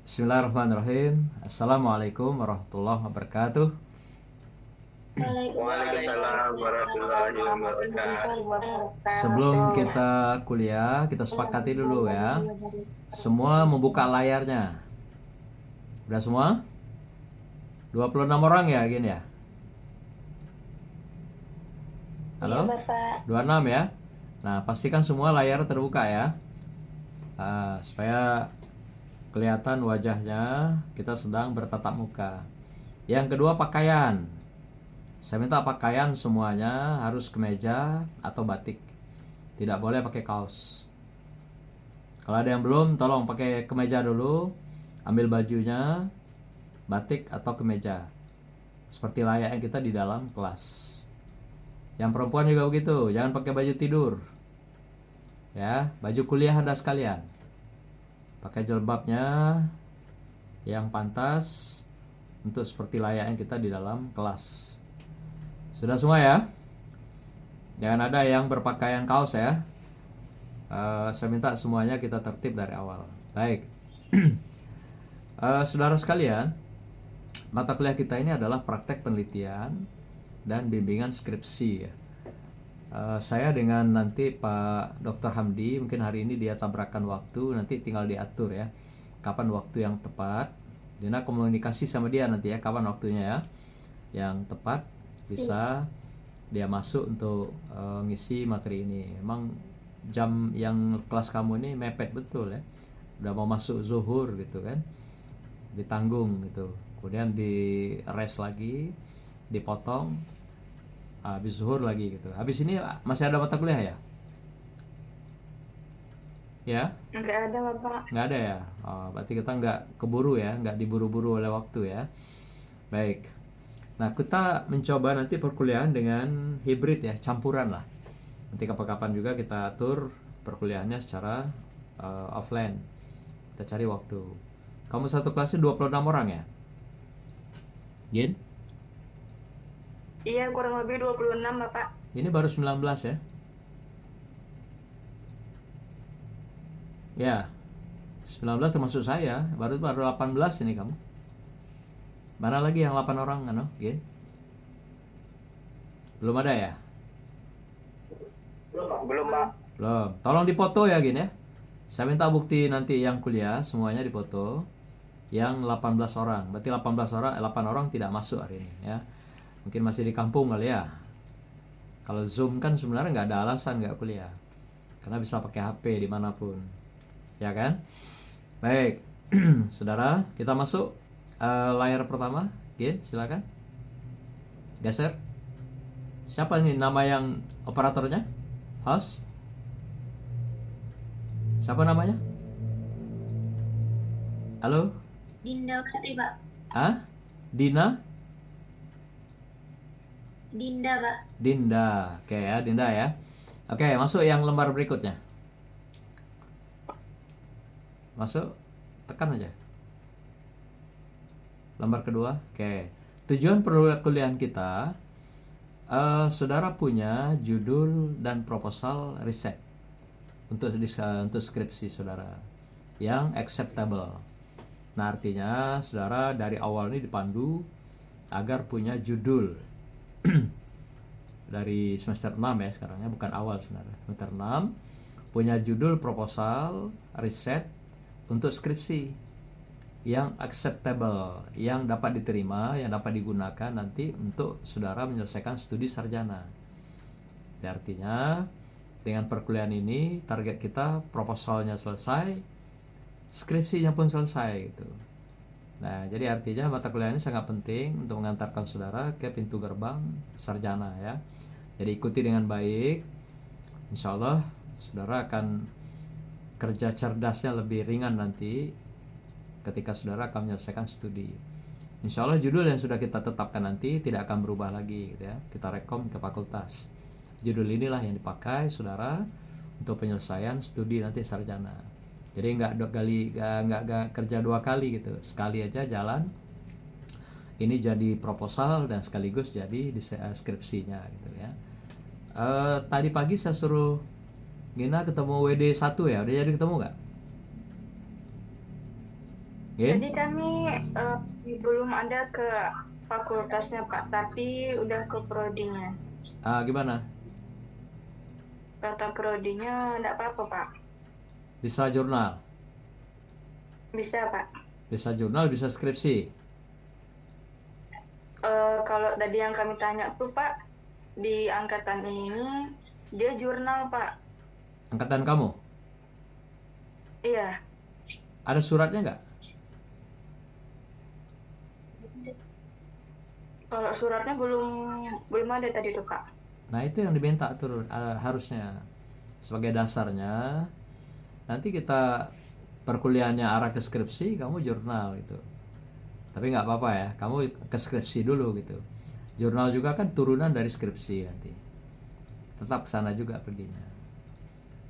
Bismillahirrahmanirrahim. Assalamualaikum warahmatullahi wabarakatuh. Waalaikumsalam warahmatullahi wabarakatuh. Sebelum kita kuliah, kita sepakati dulu ya. Semua membuka layarnya. Udah semua? 26 orang ya, gini ya? Halo? Iya, Bapak. 26 ya? Nah, pastikan semua layar terbuka ya. Supaya kelihatan wajahnya, kita sedang bertatap muka. Yang kedua, pakaian. Saya minta pakaian semuanya harus kemeja atau batik. Tidak boleh pakai kaos. Kalau ada yang belum, tolong pakai kemeja dulu. Ambil bajunya, batik atau kemeja. Seperti layaknya kita di dalam kelas. Yang perempuan juga begitu, jangan pakai baju tidur. Ya, baju kuliah Anda sekalian. Pakai jilbabnya yang pantas untuk seperti layaknya kita di dalam kelas. Sudah semua ya? Jangan ada yang berpakaian kaos ya. Saya minta semuanya kita tertib dari awal. Baik. Saudara sekalian, mata kuliah kita ini adalah praktek penelitian dan bimbingan skripsi ya. Saya dengan nanti Pak Dr. Hamdi, mungkin hari ini dia tabrakan waktu, nanti tinggal diatur ya. Kapan waktu yang tepat. Dina komunikasi sama dia nanti ya, kapan waktunya ya. Yang tepat bisa dia masuk untuk ngisi materi ini. Memang jam yang kelas kamu ini mepet betul ya. Udah mau masuk zuhur gitu kan. Ditanggung gitu. Kemudian di rest lagi, dipotong, habis zuhur lagi gitu. Habis ini masih ada mata kuliah ya? Ya? Nggak ada, Bapak. Nggak ada ya? Berarti kita nggak keburu ya, nggak diburu-buru oleh waktu ya. Baik. Nah, kita mencoba nanti perkuliahan dengan hibrid ya, campuran lah. Nanti kapan-kapan juga kita atur perkuliahannya secara offline. Kita cari waktu. Kamu satu kelasnya 26 orang ya? Gin? Iya, kurang lebih 26, Bapak. Ini baru 19 ya? Ya, 19 termasuk saya. Baru 18 ini kamu. Mana lagi yang 8 orang kan? Gin? Belum ada ya? Belum, Pak. Belum. Tolong dipoto ya Gin ya. Saya minta bukti nanti yang kuliah semuanya dipoto. Yang 18 orang. Berarti 18 orang, 8 orang tidak masuk hari ini ya. Mungkin masih di kampung kali ya. Kalau Zoom kan sebenarnya nggak ada alasan nggak kuliah. Karena bisa pakai HP dimanapun. Ya kan? Baik. Saudara, kita masuk layar pertama. Gin, silakan. Geser. Siapa ini nama yang operatornya? Host? Siapa namanya? Halo? Dinda berarti, Pak. Ah? Dina? Dinda, Pak. Dinda. Oke ya, Dinda ya. Oke, masuk yang lembar berikutnya. Masuk. Tekan aja. Lembar kedua. Oke. Tujuan perkuliahan kita, saudara punya judul dan proposal riset untuk skripsi saudara yang acceptable. Nah, artinya saudara dari awal ini dipandu agar punya judul dari semester 6 ya sekarang ya, bukan awal sebenarnya. Semester 6 punya judul proposal riset untuk skripsi yang acceptable, yang dapat diterima, yang dapat digunakan nanti untuk saudara menyelesaikan studi sarjana. Jadi artinya dengan perkuliahan ini target kita proposalnya selesai, skripsinya pun selesai gitu. Nah, jadi artinya mata kuliah ini sangat penting untuk mengantarkan saudara ke pintu gerbang sarjana ya. Jadi ikuti dengan baik. Insya Allah saudara akan kerja cerdasnya lebih ringan nanti ketika saudara akan menyelesaikan studi. Insya Allah judul yang sudah kita tetapkan nanti tidak akan berubah lagi gitu ya. Kita rekom ke fakultas. Judul inilah yang dipakai saudara untuk penyelesaian studi nanti sarjana. Jadi nggak kerja dua kali gitu, sekali aja jalan. Ini jadi proposal dan sekaligus jadi skripsinya gitu ya. Tadi pagi saya suruh Gina ketemu WD 1 ya, udah jadi ketemu nggak? Gen? Jadi kami belum ada ke fakultasnya Pak, tapi udah ke prodinya. Gimana? Kata prodinya enggak apa-apa Pak. Bisa jurnal, Bisa Pak. bisa jurnal, bisa skripsi. Kalau tadi yang kami tanya tuh Pak, di angkatan ini dia jurnal Pak. Angkatan kamu, Iya. ada suratnya nggak? Kalau suratnya belum ada tadi tuh Pak. Nah itu yang diminta turun harusnya sebagai dasarnya. Nanti kita perkuliahannya arah ke skripsi, kamu jurnal gitu. Tapi nggak apa-apa ya, kamu ke skripsi dulu gitu. Jurnal juga kan turunan dari skripsi nanti. Tetap ke sana juga perginya.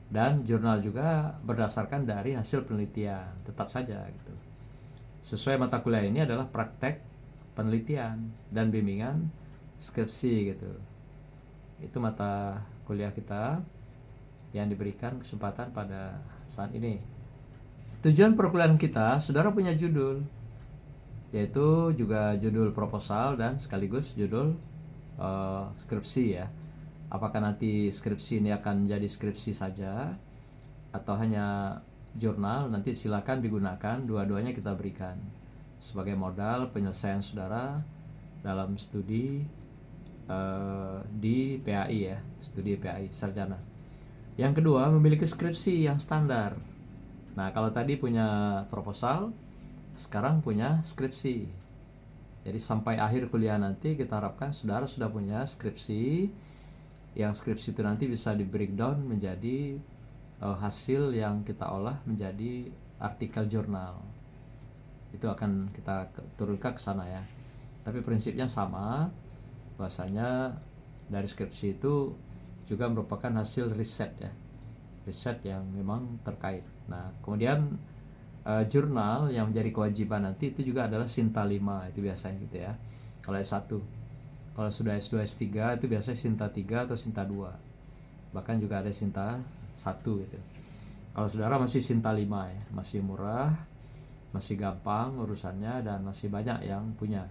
Dan jurnal juga berdasarkan dari hasil penelitian, tetap saja gitu. Sesuai mata kuliah ini adalah praktek penelitian dan bimbingan skripsi gitu. Itu mata kuliah kita yang diberikan kesempatan pada saat ini. Tujuan perkuliahan kita, saudara punya judul, yaitu juga judul proposal dan sekaligus judul skripsi ya. Apakah nanti skripsi ini akan jadi skripsi saja atau hanya jurnal, nanti silakan digunakan, dua-duanya kita berikan sebagai modal penyelesaian saudara dalam studi di PAI ya, studi PAI sarjana. Yang kedua, memiliki skripsi yang standar. Nah, kalau tadi punya proposal, sekarang punya skripsi. Jadi sampai akhir kuliah nanti kita harapkan saudara sudah punya skripsi. Yang skripsi itu nanti bisa di breakdown menjadi hasil yang kita olah menjadi artikel jurnal. Itu akan kita turunkan ke sana ya. Tapi prinsipnya sama, bahwasanya dari skripsi itu juga merupakan hasil riset ya, riset yang memang terkait. Nah kemudian jurnal yang menjadi kewajiban nanti itu juga adalah Sinta 5 itu biasanya gitu ya, kalau S1. Kalau sudah S2 S3 itu biasanya Sinta 3 atau Sinta 2, bahkan juga ada Sinta 1 gitu. Kalau saudara masih Sinta 5 ya, masih murah, masih gampang urusannya, dan masih banyak yang punya.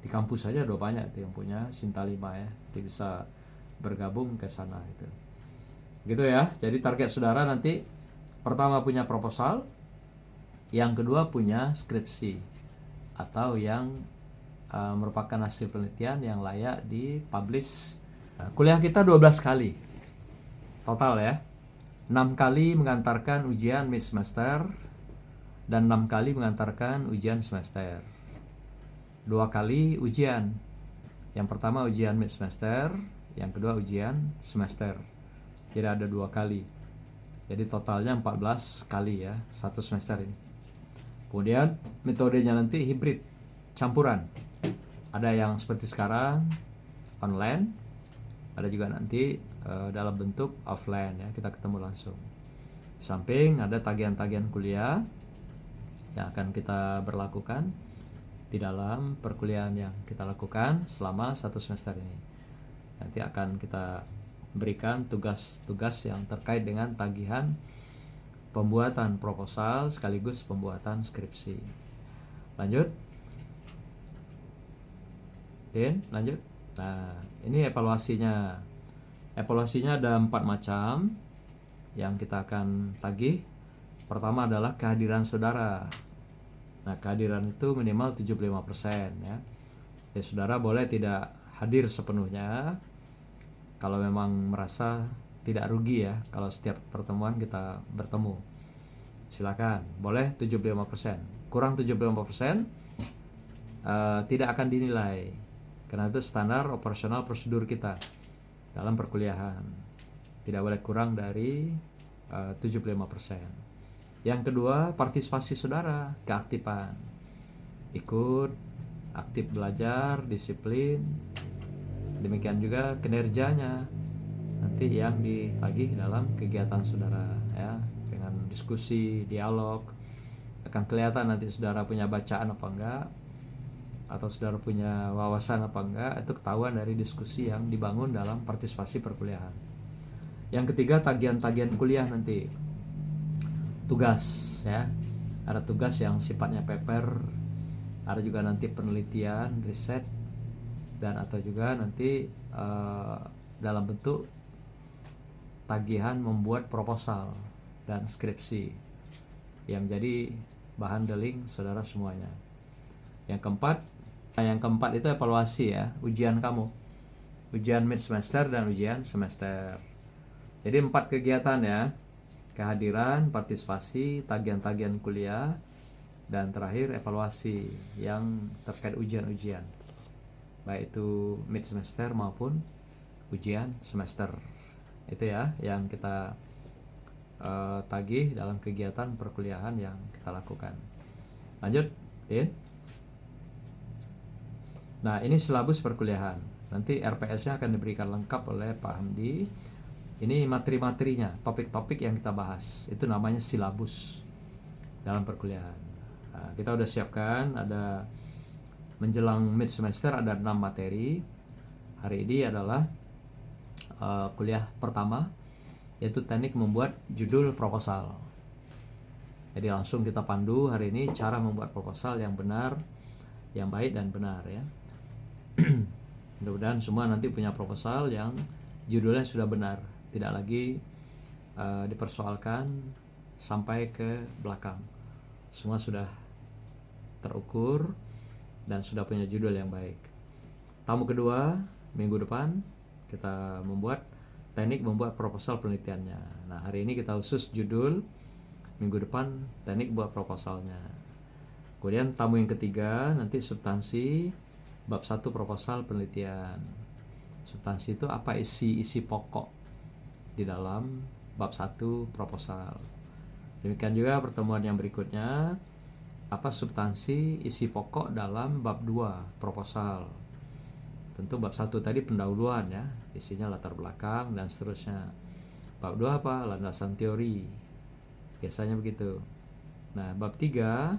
Di kampus saja udah banyak tuh yang punya Sinta 5 ya, itu bisa bergabung ke sana itu. Gitu ya. Jadi target saudara nanti pertama punya proposal, yang kedua punya skripsi atau yang merupakan hasil penelitian yang layak dipublish. Nah, kuliah kita 12 kali total ya. 6 kali mengantarkan ujian mid semester dan 6 kali mengantarkan ujian semester. 2 kali ujian. Yang pertama ujian mid semester, yang kedua ujian semester. Jadi ada 2 kali. Jadi totalnya 14 kali ya satu semester ini. Kemudian metodenya nanti hibrid, campuran. Ada yang seperti sekarang online, ada juga nanti dalam bentuk offline ya, kita ketemu langsung. Di samping ada tagihan-tagihan kuliah yang akan kita berlakukan di dalam perkuliahan yang kita lakukan selama satu semester ini. Nanti akan kita berikan tugas-tugas yang terkait dengan tagihan pembuatan proposal sekaligus pembuatan skripsi. Lanjut. Den, lanjut. Nah, ini evaluasinya. Evaluasinya ada 4 macam yang kita akan tagih. Pertama adalah kehadiran saudara. Nah, kehadiran itu minimal 75% ya. Ya, saudara boleh tidak hadir sepenuhnya kalau memang merasa tidak rugi ya kalau setiap pertemuan kita bertemu. Silakan, boleh 75%. Kurang 75% tidak akan dinilai. Karena itu standar operasional prosedur kita dalam perkuliahan. Tidak boleh kurang dari 75%. Yang kedua, partisipasi saudara, keaktifan. Ikut, aktif belajar, disiplin. Demikian juga kinerjanya nanti yang ditagih dalam kegiatan saudara ya, dengan diskusi, dialog. Akan kelihatan nanti saudara punya bacaan apa enggak, atau saudara punya wawasan apa enggak, itu ketahuan dari diskusi yang dibangun dalam partisipasi perkuliahan. Yang ketiga, tagihan-tagihan kuliah nanti, tugas ya. ada tugas yang sifatnya paper, ada juga nanti penelitian, riset, dan atau juga nanti dalam bentuk tagihan membuat proposal dan skripsi yang jadi bahan deling saudara semuanya. Yang keempat itu evaluasi ya, ujian kamu, ujian mid semester dan ujian semester. Jadi 4 kegiatan ya, kehadiran, partisipasi, tagihan-tagihan kuliah, dan terakhir evaluasi yang terkait ujian-ujian, baik itu mid semester maupun ujian semester. Itu ya yang kita tagih dalam kegiatan perkuliahan yang kita lakukan. Lanjut, Tin. Nah, ini silabus perkuliahan. Nanti RPS-nya akan diberikan lengkap oleh Pak Hamdi. Ini materi-materinya, topik-topik yang kita bahas. Itu namanya silabus dalam perkuliahan. Nah, kita udah siapkan, ada menjelang mid semester ada 6 materi. Hari ini adalah kuliah pertama, yaitu teknik membuat judul proposal. Jadi langsung kita pandu hari ini cara membuat proposal yang benar, yang baik dan benar ya. Mudah-mudahan semua nanti punya proposal yang judulnya sudah benar, tidak lagi dipersoalkan sampai ke belakang. Semua sudah terukur dan sudah punya judul yang baik. Tamu kedua minggu depan kita membuat teknik membuat proposal penelitiannya. Nah, hari ini kita khusus judul, minggu depan teknik buat proposalnya. Kemudian tamu yang ketiga nanti substansi bab 1 proposal penelitian. Substansi itu apa isi pokok di dalam bab 1 proposal. Demikian juga pertemuan yang berikutnya, apa substansi isi pokok dalam bab 2 proposal. Tentu bab 1 tadi pendahuluan ya, isinya latar belakang dan seterusnya. Bab 2 apa? Landasan teori. Biasanya begitu. Nah, bab 3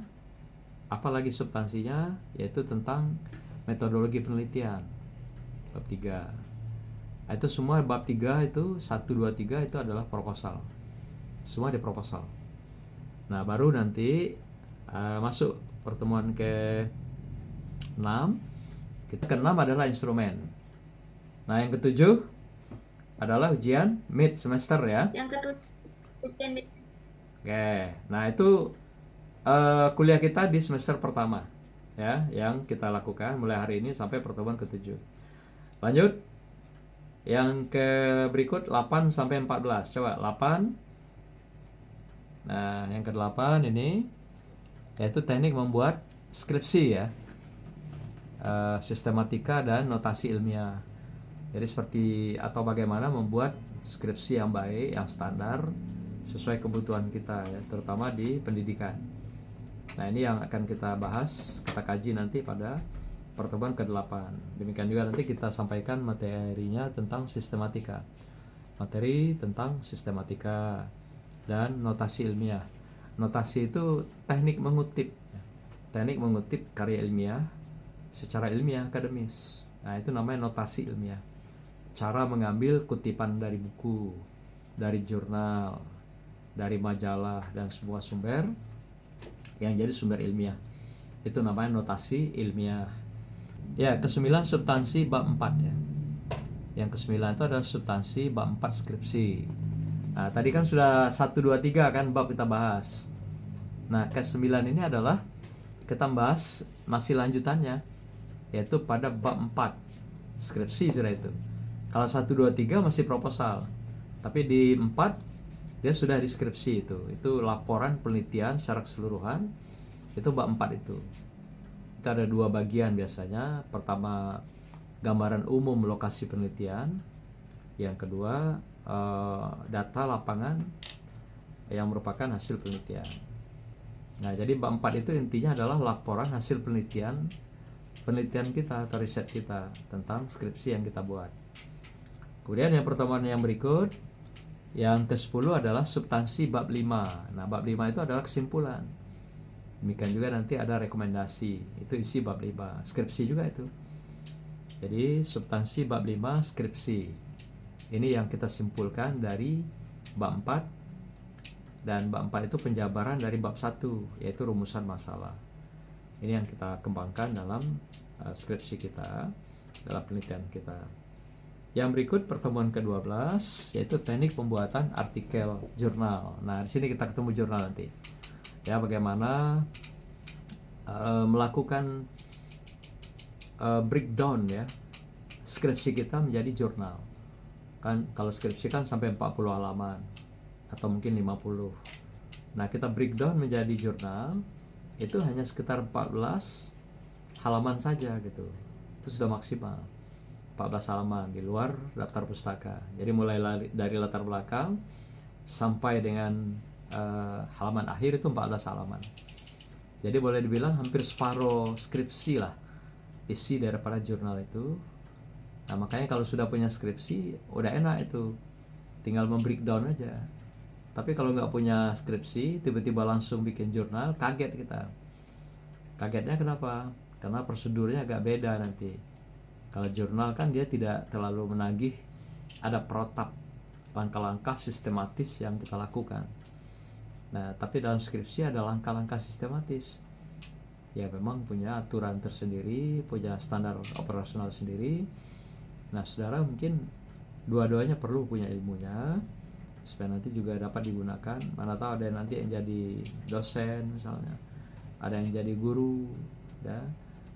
apa lagi substansinya? Yaitu tentang metodologi penelitian. Bab 3. Itu semua bab 3 itu 1 2 3 itu adalah proposal. Semua di proposal. Nah, baru nanti masuk pertemuan ke-6. Kita ke-6 adalah instrumen. Nah, yang ke-7 adalah ujian mid semester ya. Yang ke-7 ujian mid. Oke, nah itu kuliah kita di semester pertama ya, yang kita lakukan mulai hari ini sampai pertemuan ke-7. Lanjut. Yang ke berikut 8 sampai 14. Coba 8. Nah, yang ke-8 ini yaitu teknik membuat skripsi ya. Sistematika dan notasi ilmiah. Jadi seperti atau bagaimana membuat skripsi yang baik, yang standar sesuai kebutuhan kita ya, terutama di pendidikan. Nah, ini yang akan kita bahas, kita kaji nanti pada pertemuan ke-8. Demikian juga nanti kita sampaikan materinya tentang sistematika. Materi tentang sistematika dan notasi ilmiah. Notasi itu teknik mengutip. Teknik mengutip karya ilmiah secara ilmiah akademis. Nah, itu namanya notasi ilmiah. Cara mengambil kutipan dari buku, dari jurnal, dari majalah dan semua sumber yang jadi sumber ilmiah. Itu namanya notasi ilmiah. Ya, ke-9 substansi bab 4 ya. Yang ke-9 itu adalah substansi bab 4 skripsi. Nah, tadi kan sudah 1 2 3 kan bab kita bahas. Nah, ke-9 ini adalah kita bahas masih lanjutannya, yaitu pada bab 4 skripsi sudah itu. Kalau 1 2 3 masih proposal. Tapi di 4 dia sudah di skripsi itu. Itu laporan penelitian secara keseluruhan. Itu bab 4 itu. Itu ada 2 bagian biasanya. Pertama, gambaran umum lokasi penelitian. Yang kedua, data lapangan yang merupakan hasil penelitian. Nah, jadi bab 4 itu intinya adalah laporan hasil penelitian kita atau riset kita tentang skripsi yang kita buat. Kemudian yang pertemuan yang berikut, yang ke-10 adalah substansi bab 5. Nah, bab 5 itu adalah kesimpulan. Demikian juga nanti ada rekomendasi. Itu isi bab 5. Skripsi juga itu. Jadi substansi bab 5 skripsi. Ini yang kita simpulkan dari bab 4 Dan bab 4 itu penjabaran dari bab 1, yaitu rumusan masalah. Ini yang kita kembangkan dalam skripsi kita, dalam penelitian kita. Yang berikut pertemuan ke-12, yaitu teknik pembuatan artikel jurnal. Nah, di sini kita ketemu jurnal nanti. Ya, bagaimana melakukan breakdown ya skripsi kita menjadi jurnal. Kan kalau skripsi kan sampai 40 halaman atau mungkin 50. Nah, kita breakdown menjadi jurnal itu hanya sekitar 14 halaman saja gitu. Itu sudah maksimal. 14 halaman di luar daftar pustaka. Jadi mulai dari latar belakang sampai dengan halaman akhir itu 14 halaman. Jadi boleh dibilang hampir separuh skripsi lah isi daripada jurnal itu. Nah, makanya kalau sudah punya skripsi udah enak itu, tinggal membreakdown aja. Tapi kalau nggak punya skripsi tiba-tiba langsung bikin jurnal, kaget kita. Kagetnya kenapa? Karena prosedurnya agak beda nanti. Kalau jurnal kan dia tidak terlalu menagih ada protap, langkah-langkah sistematis yang kita lakukan. Nah, tapi dalam skripsi ada langkah-langkah sistematis. Ya, memang punya aturan tersendiri, punya standar operasional sendiri. Nah, saudara mungkin dua-duanya perlu punya ilmunya supaya nanti juga dapat digunakan. Mana tahu ada yang nanti yang jadi dosen misalnya, ada yang jadi guru ya,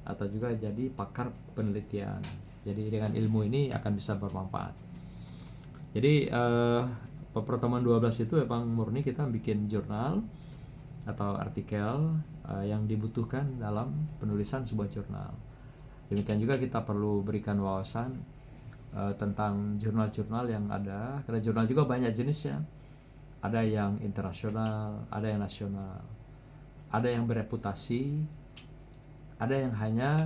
atau juga jadi pakar penelitian. Jadi dengan ilmu ini akan bisa bermanfaat. Jadi pertemuan 12 itu memang murni kita bikin jurnal atau artikel yang dibutuhkan dalam penulisan sebuah jurnal. Demikian juga kita perlu berikan wawasan tentang jurnal-jurnal yang ada, karena jurnal juga banyak jenisnya. Ada yang internasional, ada yang nasional, ada yang bereputasi, ada yang hanya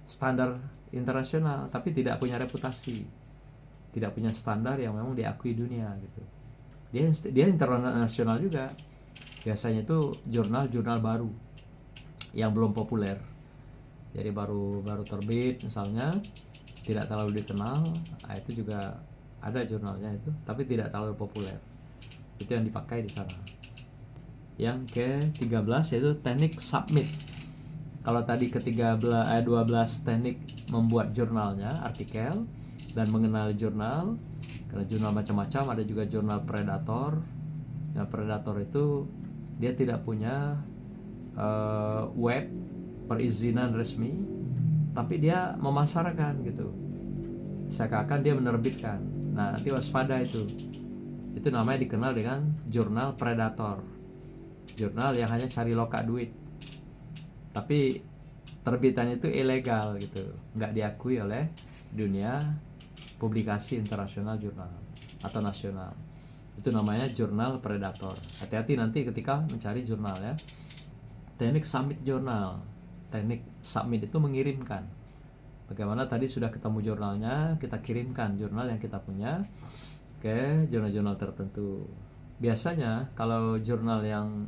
standar internasional tapi tidak punya reputasi, tidak punya standar yang memang diakui dunia gitu. Dia internasional juga. Biasanya itu jurnal-jurnal baru yang belum populer. Jadi baru terbit misalnya, tidak terlalu dikenal. Nah, itu juga ada jurnalnya itu, tapi tidak terlalu populer. Itu yang dipakai di sana. Yang ke-13 yaitu teknik submit. Kalau tadi ke-12 teknik membuat jurnalnya, artikel dan mengenali jurnal. Karena jurnal macam-macam, ada juga jurnal predator. Nah, predator itu dia tidak punya web perizinan resmi, tapi dia memasarkan gitu, seakan-akan dia menerbitkan. Nah, nanti waspada itu namanya dikenal dengan jurnal predator, jurnal yang hanya cari loka duit, tapi terbitannya itu ilegal gitu, nggak diakui oleh dunia publikasi internasional jurnal atau nasional. Itu namanya jurnal predator. Hati-hati nanti ketika mencari jurnal ya. Teknik submit jurnal. Teknik submit itu mengirimkan. Bagaimana tadi sudah ketemu jurnalnya, kita kirimkan jurnal yang kita punya ke jurnal-jurnal tertentu. Biasanya kalau jurnal yang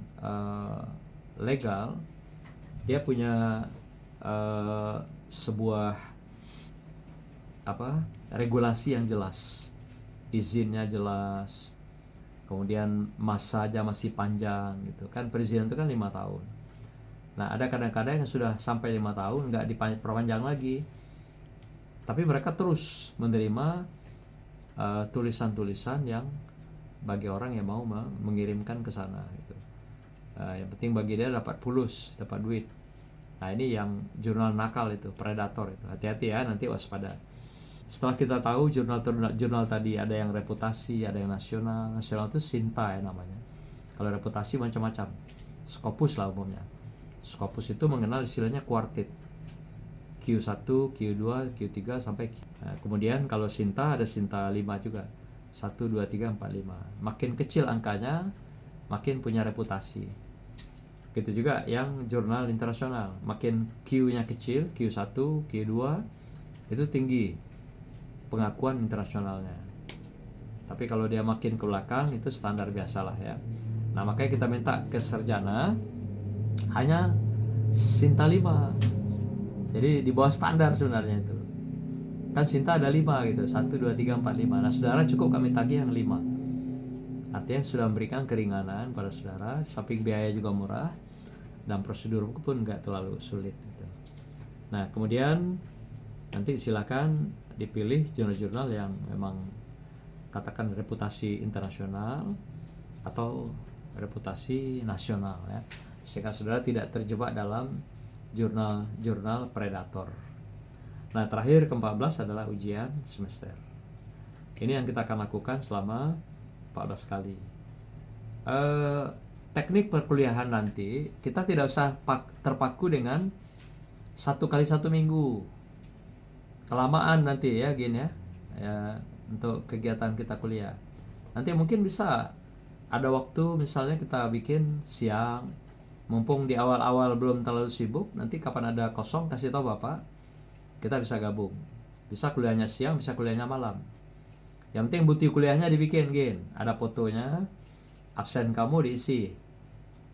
legal, dia punya sebuah regulasi yang jelas, izinnya jelas, kemudian masanya masih panjang gitu kan. Perizinan itu kan 5 tahun. Nah, ada kadang-kadang yang sudah sampai 5 tahun nggak diperpanjang lagi, tapi mereka terus menerima tulisan-tulisan yang bagi orang yang mau mengirimkan ke sana gitu. Yang penting bagi dia dapat pulus, dapat duit. Nah, ini yang jurnal nakal itu, predator itu. Hati-hati ya, nanti waspada. Setelah kita tahu jurnal tadi ada yang reputasi, ada yang nasional. Nasional itu Sinta ya namanya. Kalau reputasi macam-macam. Scopus lah umumnya. Scopus itu mengenal istilahnya kuartit. Q1, Q2, Q3 sampai Q. Nah, kemudian kalau Sinta ada Sinta 5 juga. 1, 2, 3, 4, 5. Makin kecil angkanya, makin punya reputasi. Gitu juga yang jurnal internasional. Makin Q-nya kecil, Q1, Q2 itu tinggi pengakuan internasionalnya. Tapi kalau dia makin ke belakang itu standar biasalah ya. Nah, makanya kita minta ke sarjana hanya Sinta 5. Jadi di bawah standar sebenarnya itu. Kan Sinta ada 5 gitu. 1, 2, 3, 4, 5. Nah, saudara cukup kami tagih yang 5. Artinya sudah memberikan keringanan pada saudara, samping biaya juga murah dan prosedur pun nggak terlalu sulit gitu. Nah kemudian nanti silakan dipilih jurnal-jurnal yang memang katakan reputasi internasional atau reputasi nasional ya, sehingga saudara tidak terjebak dalam jurnal-jurnal predator. Nah terakhir ke-14 adalah ujian semester. Ini yang kita akan lakukan selama 14 kali. Teknik perkuliahan nanti kita tidak usah terpaku dengan 1 kali 1 minggu. Kelamaan nanti ya Gin ya, untuk kegiatan kita kuliah. Nanti mungkin bisa ada waktu misalnya kita bikin siang, mumpung di awal-awal belum terlalu sibuk, nanti kapan ada kosong kasih tahu Bapak, kita bisa gabung. Bisa kuliahnya siang, bisa kuliahnya malam. Yang penting bukti kuliahnya dibikin Gin, ada fotonya, absen kamu diisi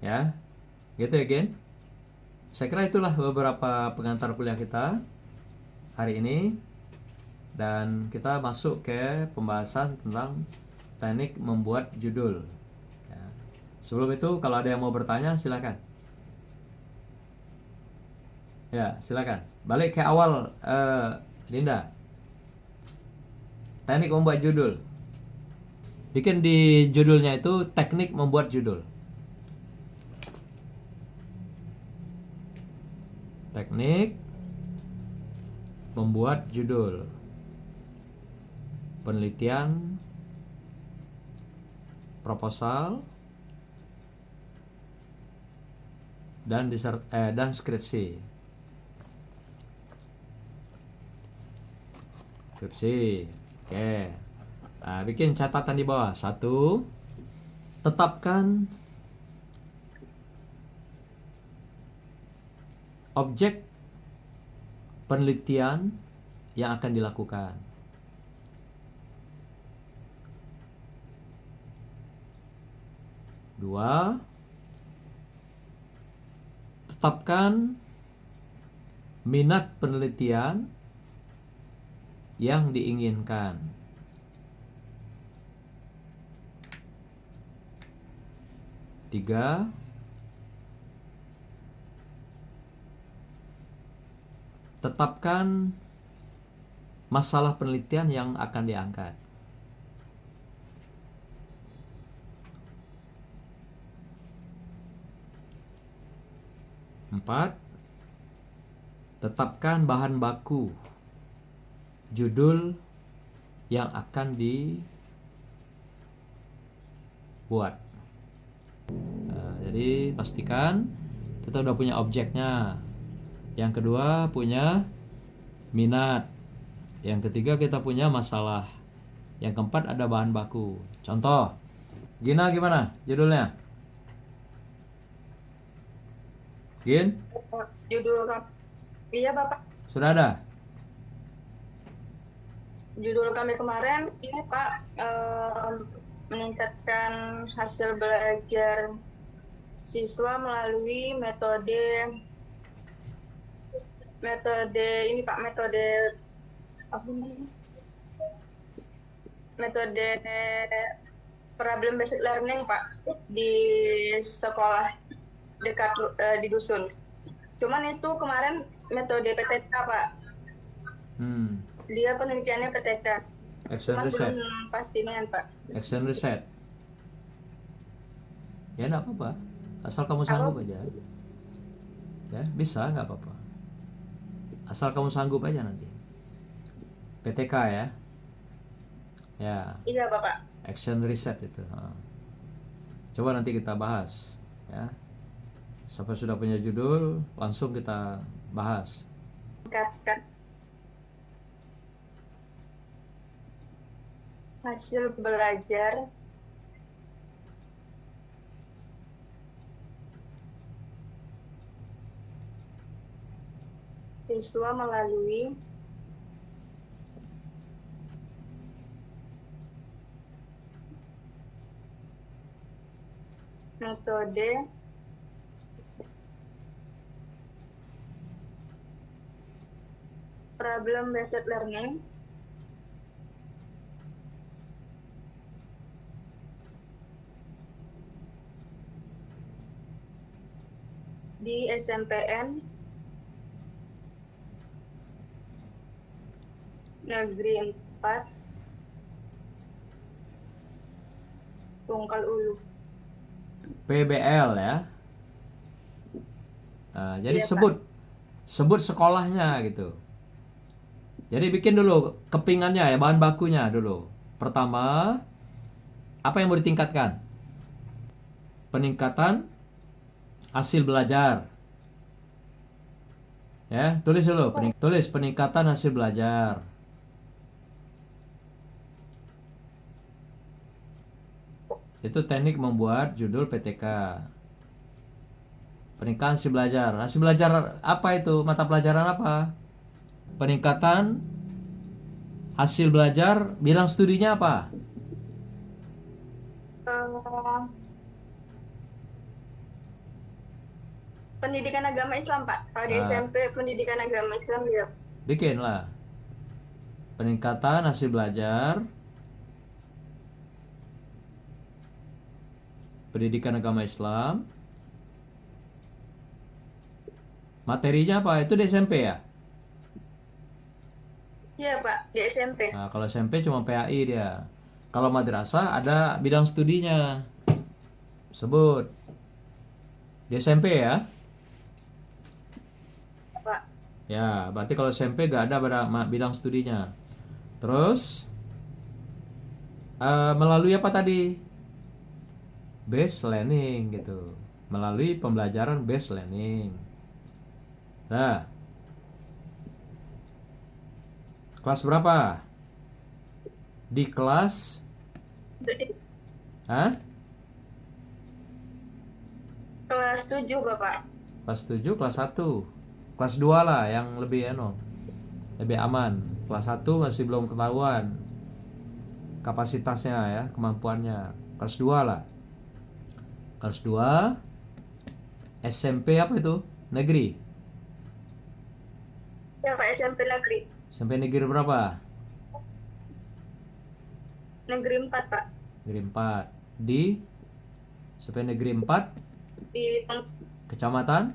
ya, gitu ya Gin. Saya kira itulah beberapa pengantar kuliah kita hari ini, dan kita masuk ke pembahasan tentang teknik membuat judul ya. Sebelum itu kalau ada yang mau bertanya silakan ya, silakan. Balik ke awal, Linda, teknik membuat judul. Bikin di judulnya itu teknik membuat judul. Teknik membuat judul. Penelitian, proposal, dan skripsi. Skripsi. Oke. Nah, bikin catatan di bawah. 1. Tetapkan objek penelitian yang akan dilakukan. 2. Tetapkan minat penelitian yang diinginkan. 3. Tetapkan masalah penelitian yang akan diangkat. 4. Tetapkan bahan baku judul yang akan dibuat. Jadi pastikan kita udah punya objeknya. Yang kedua punya minat. Yang ketiga kita punya masalah. Yang keempat ada bahan baku. Contoh, Gina gimana judulnya? Gin? Judul iya Bapak. Sudah ada? Judul kami kemarin ini Pak, meningkatkan hasil belajar siswa melalui metode ini Pak, metode apa namanya? Metode problem based learning Pak, di sekolah dekat di dusun. Cuman itu kemarin metode PTK Pak. Dia penelitiannya PTK. Action Cuman reset. belum pastinya Pak. Action reset. Ya enggak apa-apa. Asal kamu sanggup aja. Ya, bisa enggak apa-apa. Asal kamu sanggup aja nanti. PTK ya. Ya. Iya Bapak. Action reset itu. Coba nanti kita bahas ya. Sampai sudah punya judul, langsung kita bahas. Meningkatkan hasil belajar siswa melalui metode problem based learning di SMPN Negeri 4 Tungkal Ulu. PBL ya. Nah, jadi Iya, sebut sekolahnya gitu. Jadi bikin dulu kepingannya ya, bahan bakunya dulu. Pertama, apa yang mau ditingkatkan? Peningkatan hasil belajar. Ya, tulis dulu, tulis peningkatan hasil belajar. Itu teknik membuat judul PTK. Peningkatan hasil belajar. Hasil belajar apa itu? Mata pelajaran apa? Peningkatan hasil belajar, bidang studinya apa? Pak. Pendidikan agama Islam, Pak. Kalau di Nah, SMP pendidikan agama Islam ya. bikinlah peningkatan hasil belajar pendidikan agama Islam. Materinya apa? Itu di SMP ya? Iya, Pak, di SMP. Nah, kalau SMP cuma PAI dia. Kalau madrasah ada bidang studinya. Sebut. Di SMP ya? Pak. Ya, berarti kalau SMP gak ada bidang studinya. Terus melalui apa tadi? Base learning gitu. Melalui pembelajaran base learning. Nah, kelas berapa? Di kelas Hah? Kelas 7, Bapak. Kelas 7, kelas 1. Kelas 2 lah yang lebih lebih aman. Kelas 1 masih belum ketahuan kapasitasnya ya, kemampuannya. Kelas 2 lah. Kelas 2 SMP apa itu? Negeri. Ya, Pak, SMP negeri. SMP negeri berapa? Negeri 4, Pak. Negeri 4. Di SMP negeri 4 Di kecamatan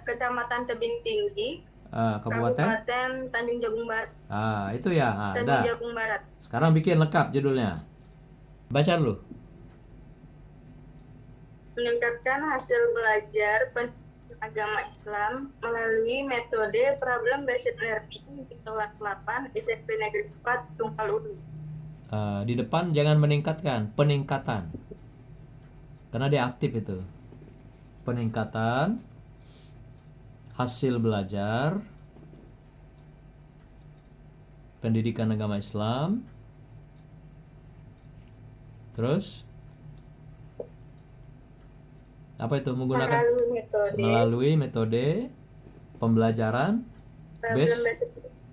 Kecamatan Tebing Tinggi, kabupaten. Kabupaten Tanjung Jabung Barat. Itu ya. Tanjung Ada. Jabung Barat. Sekarang bikin lengkap judulnya. Baca dulu. Meningkatkan hasil belajar agama Islam melalui metode problem based learning di kelas 8 SMP Negeri 4 Tungkal Ulu. Di depan jangan meningkatkan, peningkatan. Karena dia aktif itu. Peningkatan hasil belajar pendidikan agama Islam. Terus apa itu? Menggunakan melalui metode pembelajaran problem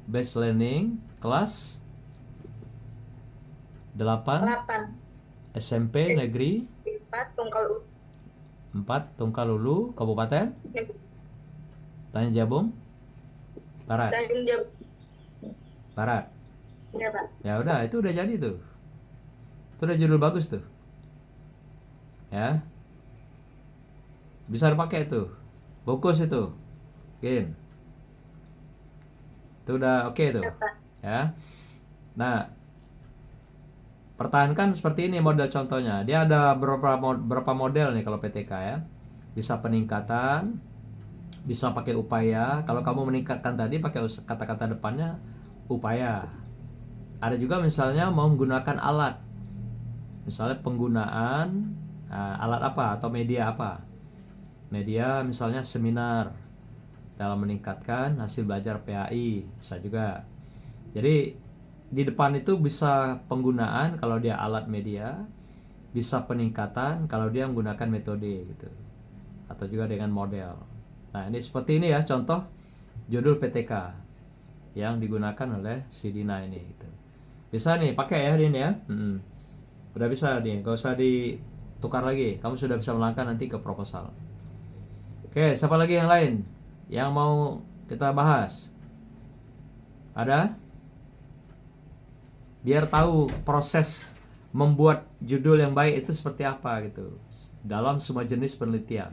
based learning kelas 8 SMP Negeri 4 Tungkal Ulu. 4 Tungkal Ulu, Kabupaten Tanjung Jabung Barat. Tanjung Jabung Barat. ya, Pak. Ya udah, itu udah jadi tuh. Itu udah judul bagus tuh. Ya. Bisa dipakai tuh. Fokus itu. Game. Itu udah oke tuh. Ya, Pak. Ya. Nah, pertahankan seperti ini model contohnya. Dia ada berapa model nih kalau PTK ya. Bisa peningkatan, bisa pakai upaya. Kalau kamu meningkatkan tadi pakai kata-kata depannya upaya. Ada juga misalnya mau menggunakan alat. Misalnya penggunaan alat apa atau media apa. Media misalnya seminar dalam meningkatkan hasil belajar PAI, bisa juga. Jadi di depan itu bisa penggunaan kalau dia alat media, bisa peningkatan kalau dia menggunakan metode gitu. Atau juga dengan model. Nah, ini seperti ini ya contoh judul PTK yang digunakan oleh si Dina ini gitu. Bisa nih pakai ya Din ya. Udah bisa nih, gak usah ditukar lagi. Kamu sudah bisa melangkah nanti ke proposal. Oke, siapa lagi yang lain yang mau kita bahas? Ada? Biar tahu proses membuat judul yang baik itu seperti apa gitu. dalam semua jenis penelitian.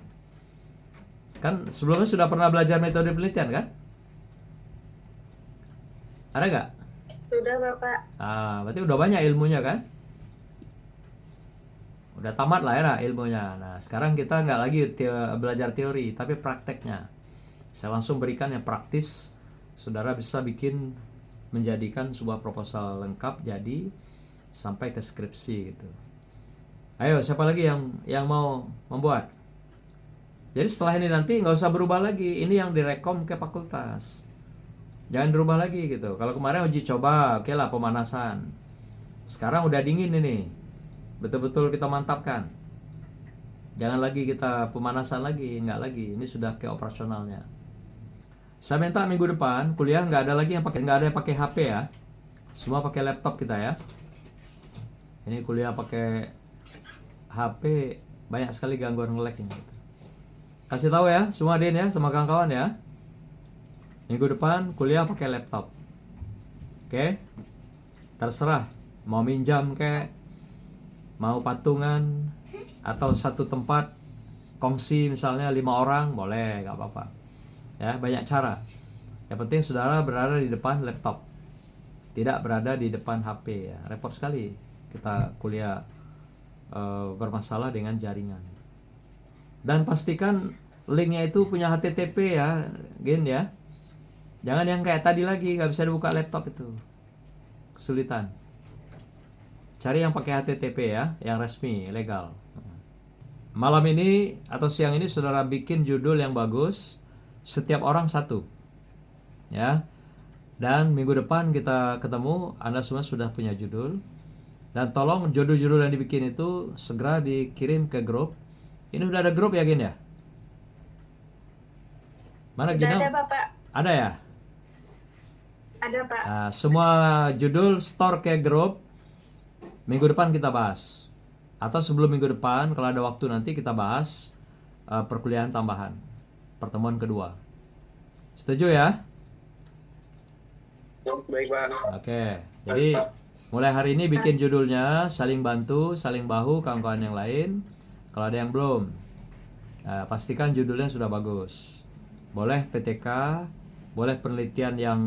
Kan sebelumnya sudah pernah belajar metode penelitian kan? Ada nggak? Sudah Bapak. Berarti udah banyak ilmunya kan? Udah tamat lah ya nah, ilmunya. Nah sekarang kita nggak lagi belajar teori, tapi prakteknya. Saya langsung berikan yang praktis. Saudara bisa menjadikan sebuah proposal lengkap jadi sampai ke skripsi gitu. Ayo, siapa lagi yang mau membuat? Jadi setelah ini nanti nggak usah berubah lagi. Ini yang direkom ke fakultas. Jangan berubah lagi gitu. Kalau kemarin uji coba, oke lah pemanasan. Sekarang udah dingin ini. Betul-betul kita mantapkan. Jangan lagi kita pemanasan lagi, nggak lagi. Ini sudah ke operasionalnya. Saya minta minggu depan kuliah nggak ada lagi nggak ada yang pakai HP ya. Semua pakai laptop kita ya. Ini kuliah pakai HP banyak sekali gangguan nge-lag ini. Kasih tahu ya semua Din ya, sama kawan-kawan ya. Minggu depan kuliah pakai laptop. Oke? Terserah mau minjam kayak mau patungan atau satu tempat kongsi misalnya 5 orang boleh, nggak apa-apa. Ya, banyak cara. Yang penting saudara berada di depan laptop. Tidak berada di depan HP ya. Repot sekali kita kuliah bermasalah dengan jaringan. Dan pastikan linknya itu punya HTTP ya, Gin ya. Jangan yang kayak tadi lagi nggak bisa dibuka laptop itu, kesulitan. Cari yang pakai HTTP ya, yang resmi, legal. Malam ini atau siang ini saudara bikin judul yang bagus, setiap orang satu, ya. Dan minggu depan kita ketemu, Anda semua sudah punya judul. Dan tolong judul-judul yang dibikin itu segera dikirim ke grup. Ini udah ada grup ya Gin ya? Mana Gin? Ada Bapak. Ada ya? Ada Pak. Semua judul store ke grup. Minggu depan kita bahas. Atau sebelum minggu depan kalau ada waktu nanti kita bahas perkuliahan tambahan. Pertemuan kedua. Setuju ya? Baik Pak. Oke. Jadi mulai hari ini bikin judulnya, saling bantu, saling bahu kawan-kawan yang lain. Kalau ada yang belum, pastikan judulnya sudah bagus. Boleh PTK, boleh penelitian yang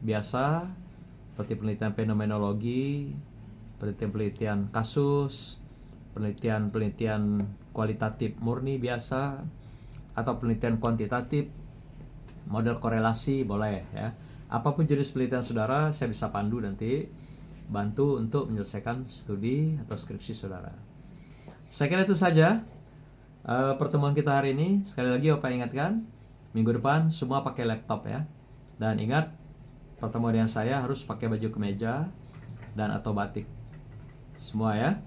biasa, seperti penelitian fenomenologi, penelitian kasus, penelitian kualitatif murni biasa, atau penelitian kuantitatif, model korelasi boleh ya. Apapun jenis penelitian saudara, saya bisa pandu nanti, bantu untuk menyelesaikan studi atau skripsi saudara. Saya kira itu saja pertemuan kita hari ini. Sekali lagi Bapak ingatkan, minggu depan semua pakai laptop ya. Dan ingat, pertemuan dengan saya harus pakai baju kemeja dan atau batik. Semua ya.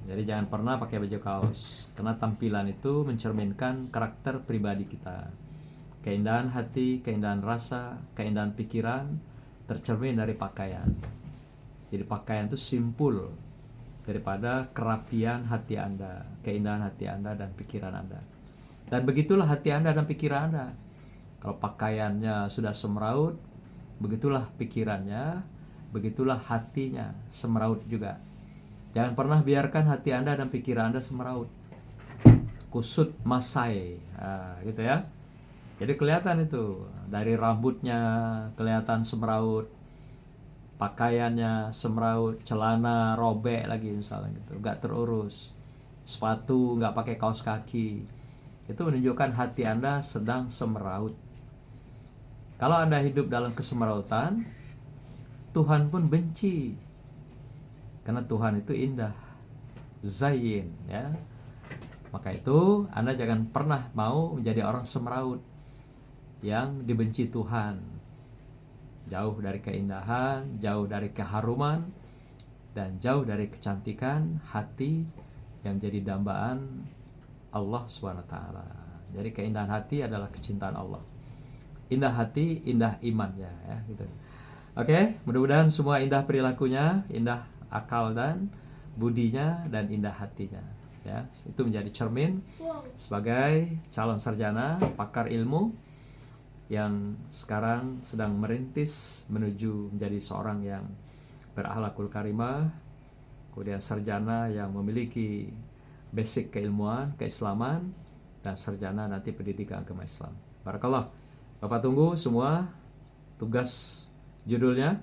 Jadi jangan pernah pakai baju kaos, karena tampilan itu mencerminkan karakter pribadi kita. Keindahan hati, keindahan rasa, keindahan pikiran tercermin dari pakaian. Jadi pakaian itu simpul daripada kerapian hati Anda, keindahan hati Anda dan pikiran Anda. Dan begitulah hati Anda dan pikiran Anda. Kalau pakaiannya sudah semeraut, begitulah pikirannya, begitulah hatinya semeraut juga. Jangan pernah biarkan hati Anda dan pikiran Anda semeraut. Kusut masai, gitu ya. Jadi kelihatan itu, dari rambutnya kelihatan semeraut, pakaiannya semeraut, celana robek lagi misalnya gitu, nggak terurus, sepatu nggak pakai kaos kaki, itu menunjukkan hati Anda sedang semeraut. Kalau Anda hidup dalam kesemerautan, Tuhan pun benci, karena Tuhan itu indah, zayin ya. Maka itu Anda jangan pernah mau menjadi orang semeraut yang dibenci Tuhan. Jauh dari keindahan, jauh dari keharuman, dan jauh dari kecantikan hati yang jadi dambaan Allah SWT. Jadi keindahan hati adalah kecintaan Allah. Indah hati, indah iman ya gitu. Oke, mudah-mudahan semua indah perilakunya, indah akal dan budinya, dan indah hatinya ya. Itu menjadi cermin sebagai calon sarjana, pakar ilmu yang sekarang sedang merintis menuju menjadi seorang yang berakhlakul karimah, kemudian sarjana yang memiliki basic keilmuan, keislaman, dan sarjana nanti pendidikan agama Islam. Barakallah. Bapak tunggu semua tugas judulnya,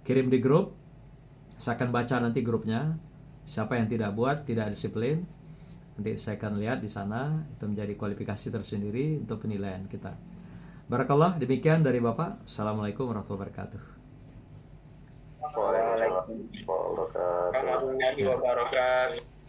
kirim di grup. Saya akan baca nanti grupnya. Siapa yang tidak buat, tidak disiplin, nanti saya akan lihat di sana. Itu menjadi kualifikasi tersendiri untuk penilaian kita. Barakallah, demikian dari Bapak. Assalamualaikum warahmatullahi wabarakatuh. Waalaikumsalam warahmatullahi wabarakatuh.